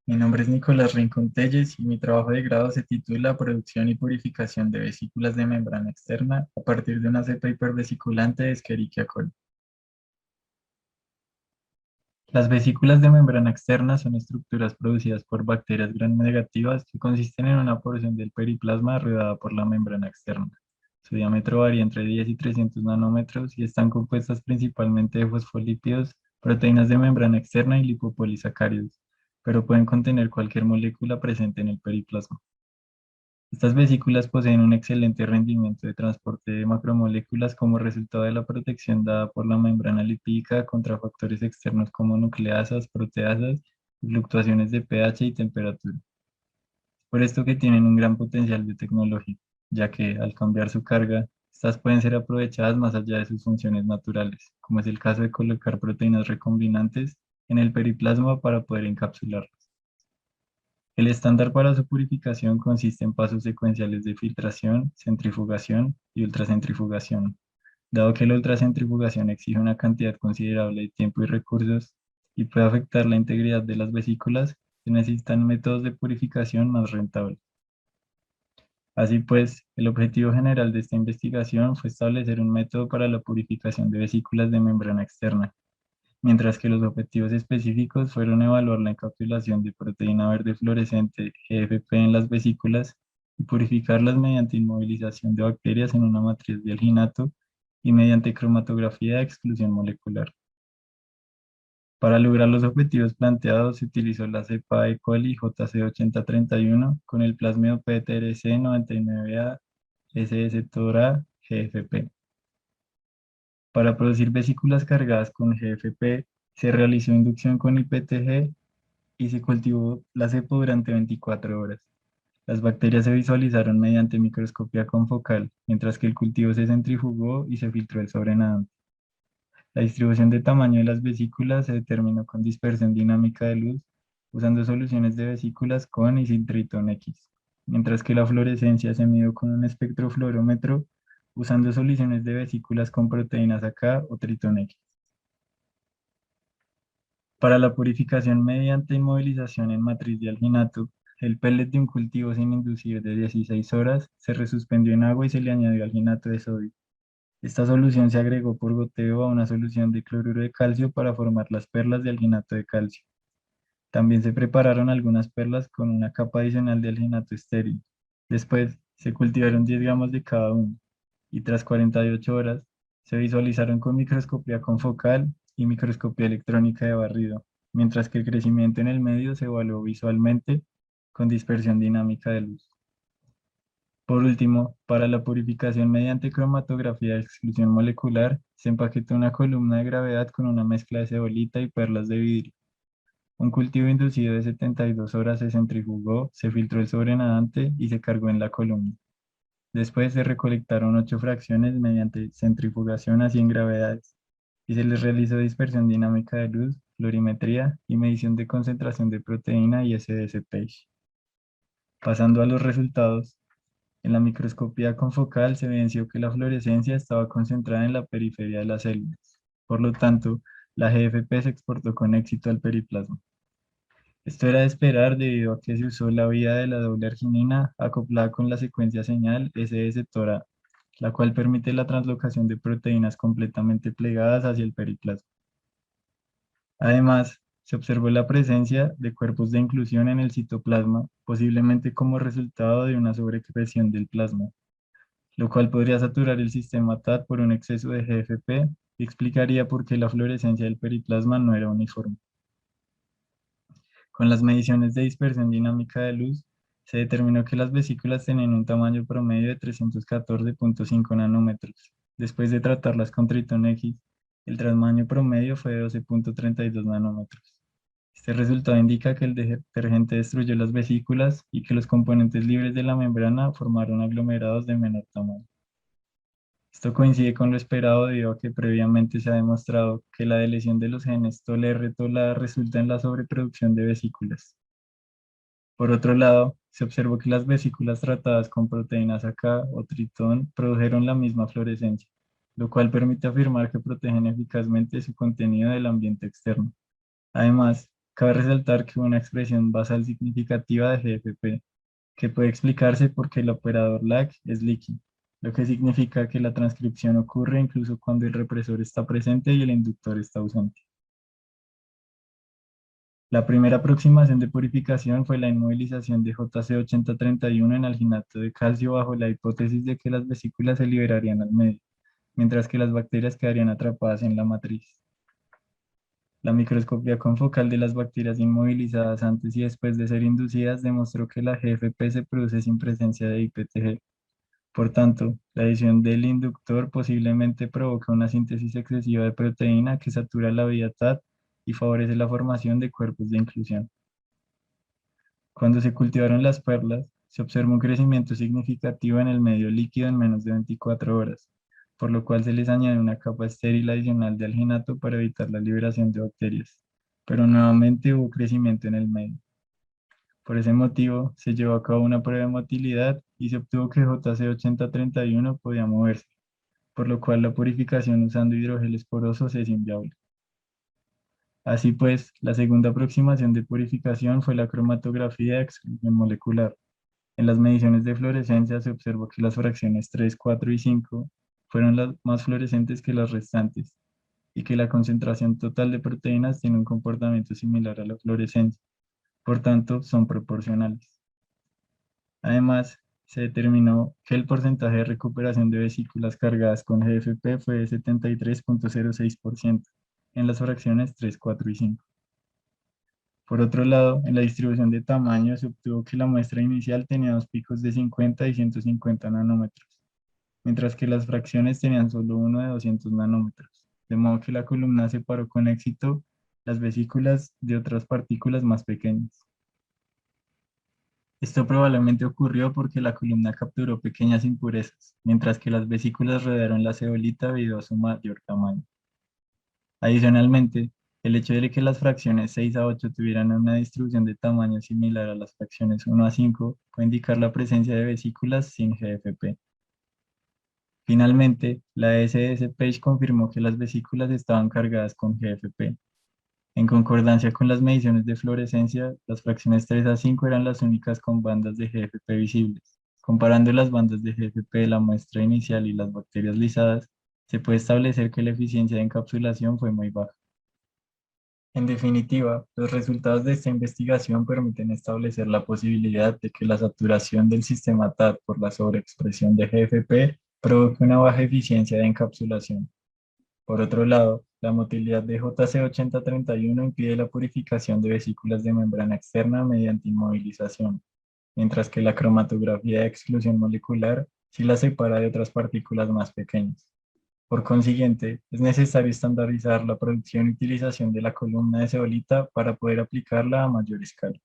Mi nombre es Nicolás Rincón Telles y mi trabajo de grado se titula Producción y purificación de vesículas de membrana externa a partir de una cepa hipervesiculante de Escherichia coli. Las vesículas de membrana externa son estructuras producidas por bacterias gram negativas que consisten en una porción del periplasma rodeada por la membrana externa. Su diámetro varía entre 10 y 300 nanómetros y están compuestas principalmente de fosfolípidos, proteínas de membrana externa y lipopolisacáridos, pero pueden contener cualquier molécula presente en el periplasma. Estas vesículas poseen un excelente rendimiento de transporte de macromoléculas como resultado de la protección dada por la membrana lipídica contra factores externos como nucleasas, proteasas y fluctuaciones de pH y temperatura. Por esto que tienen un gran potencial de tecnología, ya que al cambiar su carga, estas pueden ser aprovechadas más allá de sus funciones naturales, como es el caso de colocar proteínas recombinantes en el periplasma para poder encapsularlas. El estándar para su purificación consiste en pasos secuenciales de filtración, centrifugación y ultracentrifugación. Dado que la ultracentrifugación exige una cantidad considerable de tiempo y recursos y puede afectar la integridad de las vesículas, se necesitan métodos de purificación más rentables. Así pues, el objetivo general de esta investigación fue establecer un método para la purificación de vesículas de membrana externa, mientras que los objetivos específicos fueron evaluar la encapsulación de proteína verde fluorescente GFP en las vesículas y purificarlas mediante inmovilización de bacterias en una matriz de alginato y mediante cromatografía de exclusión molecular. Para lograr los objetivos planteados, se utilizó la cepa E. coli JC8031 con el plásmido PTRC99A SS Tora GFP. Para producir vesículas cargadas con GFP, se realizó inducción con IPTG y se cultivó la cepa durante 24 horas. Las bacterias se visualizaron mediante microscopía confocal, mientras que el cultivo se centrifugó y se filtró el sobrenadante. La distribución de tamaño de las vesículas se determinó con dispersión dinámica de luz, usando soluciones de vesículas con y sin tritón X, mientras que la fluorescencia se midió con un espectrofluorómetro usando soluciones de vesículas con proteínas AK o tritón X. Para la purificación mediante inmovilización en matriz de alginato, el pellet de un cultivo sin inducir de 16 horas se resuspendió en agua y se le añadió alginato de sodio. Esta solución se agregó por goteo a una solución de cloruro de calcio para formar las perlas de alginato de calcio. También se prepararon algunas perlas con una capa adicional de alginato estéril. Después se cultivaron 10 gramos de cada uno y tras 48 horas se visualizaron con microscopía confocal y microscopía electrónica de barrido, mientras que el crecimiento en el medio se evaluó visualmente con dispersión dinámica de luz. Por último, para la purificación mediante cromatografía de exclusión molecular, se empaquetó una columna de gravedad con una mezcla de cebolita y perlas de vidrio. Un cultivo inducido de 72 horas se centrifugó, se filtró el sobrenadante y se cargó en la columna. Después se recolectaron 8 fracciones mediante centrifugación a 100 gravedades y se les realizó dispersión dinámica de luz, florimetría y medición de concentración de proteína y SDS-Page. Pasando a los resultados, en la microscopía confocal se evidenció que la fluorescencia estaba concentrada en la periferia de las células. Por lo tanto, la GFP se exportó con éxito al periplasma. Esto era de esperar debido a que se usó la vía de la doble arginina acoplada con la secuencia señal SS-TORA, la cual permite la translocación de proteínas completamente plegadas hacia el periplasma. Además, se observó la presencia de cuerpos de inclusión en el citoplasma, posiblemente como resultado de una sobreexpresión del plasma, lo cual podría saturar el sistema TAT por un exceso de GFP y explicaría por qué la fluorescencia del periplasma no era uniforme. Con las mediciones de dispersión dinámica de luz, se determinó que las vesículas tenían un tamaño promedio de 314.5 nanómetros. Después de tratarlas con tritón X, el tamaño promedio fue de 12.32 nanómetros. Este resultado indica que el detergente destruyó las vesículas y que los componentes libres de la membrana formaron aglomerados de menor tamaño. Esto coincide con lo esperado debido a que previamente se ha demostrado que la deleción de los genes TOLR-TOLA resulta en la sobreproducción de vesículas. Por otro lado, se observó que las vesículas tratadas con proteínas AK o tritón produjeron la misma fluorescencia, lo cual permite afirmar que protegen eficazmente su contenido del ambiente externo. Además, Cabe resaltar que hubo una expresión basal significativa de GFP, que puede explicarse porque el operador lag es leaky, lo que significa que la transcripción ocurre incluso cuando el represor está presente y el inductor está ausente. La primera aproximación de purificación fue la inmovilización de JC8031 en alginato de calcio bajo la hipótesis de que las vesículas se liberarían al medio, mientras que las bacterias quedarían atrapadas en la matriz. La microscopía confocal de las bacterias inmovilizadas antes y después de ser inducidas demostró que la GFP se produce sin presencia de IPTG. Por tanto, la adición del inductor posiblemente provoca una síntesis excesiva de proteína que satura la vía TAT y favorece la formación de cuerpos de inclusión. Cuando se cultivaron las perlas, se observó un crecimiento significativo en el medio líquido en menos de 24 horas, por lo cual se les añade una capa estéril adicional de alginato para evitar la liberación de bacterias. Pero nuevamente hubo crecimiento en el medio. Por ese motivo, se llevó a cabo una prueba de motilidad y se obtuvo que JC8031 podía moverse, por lo cual la purificación usando hidrogeles porosos es inviable. Así pues, la segunda aproximación de purificación fue la cromatografía de exclusión molecular. En las mediciones de fluorescencia se observó que las fracciones 3, 4 y 5 fueron las más fluorescentes que las restantes y que la concentración total de proteínas tiene un comportamiento similar a la fluorescencia. Por tanto, son proporcionales. Además, se determinó que el porcentaje de recuperación de vesículas cargadas con GFP fue de 73,06% en las fracciones 3, 4 y 5. Por otro lado, en la distribución de tamaño se obtuvo que la muestra inicial tenía dos picos de 50 y 150 nanómetros, mientras que las fracciones tenían solo uno de 200 nanómetros, de modo que la columna separó con éxito las vesículas de otras partículas más pequeñas. Esto probablemente ocurrió porque la columna capturó pequeñas impurezas, mientras que las vesículas rodearon la cebolita debido a su mayor tamaño. Adicionalmente, el hecho de que las fracciones 6 a 8 tuvieran una distribución de tamaño similar a las fracciones 1 a 5 puede indicar la presencia de vesículas sin GFP. Finalmente, la SS Page confirmó que las vesículas estaban cargadas con GFP. En concordancia con las mediciones de fluorescencia, las fracciones 3 a 5 eran las únicas con bandas de GFP visibles. Comparando las bandas de GFP de la muestra inicial y las bacterias lisadas, se puede establecer que la eficiencia de encapsulación fue muy baja. En definitiva, los resultados de esta investigación permiten establecer la posibilidad de que la saturación del sistema TAT por la sobreexpresión de GFP provoque una baja eficiencia de encapsulación. Por otro lado, la motilidad de JC8031 impide la purificación de vesículas de membrana externa mediante inmovilización, mientras que la cromatografía de exclusión molecular sí la separa de otras partículas más pequeñas. Por consiguiente, es necesario estandarizar la producción y utilización de la columna de cebolita para poder aplicarla a mayor escala.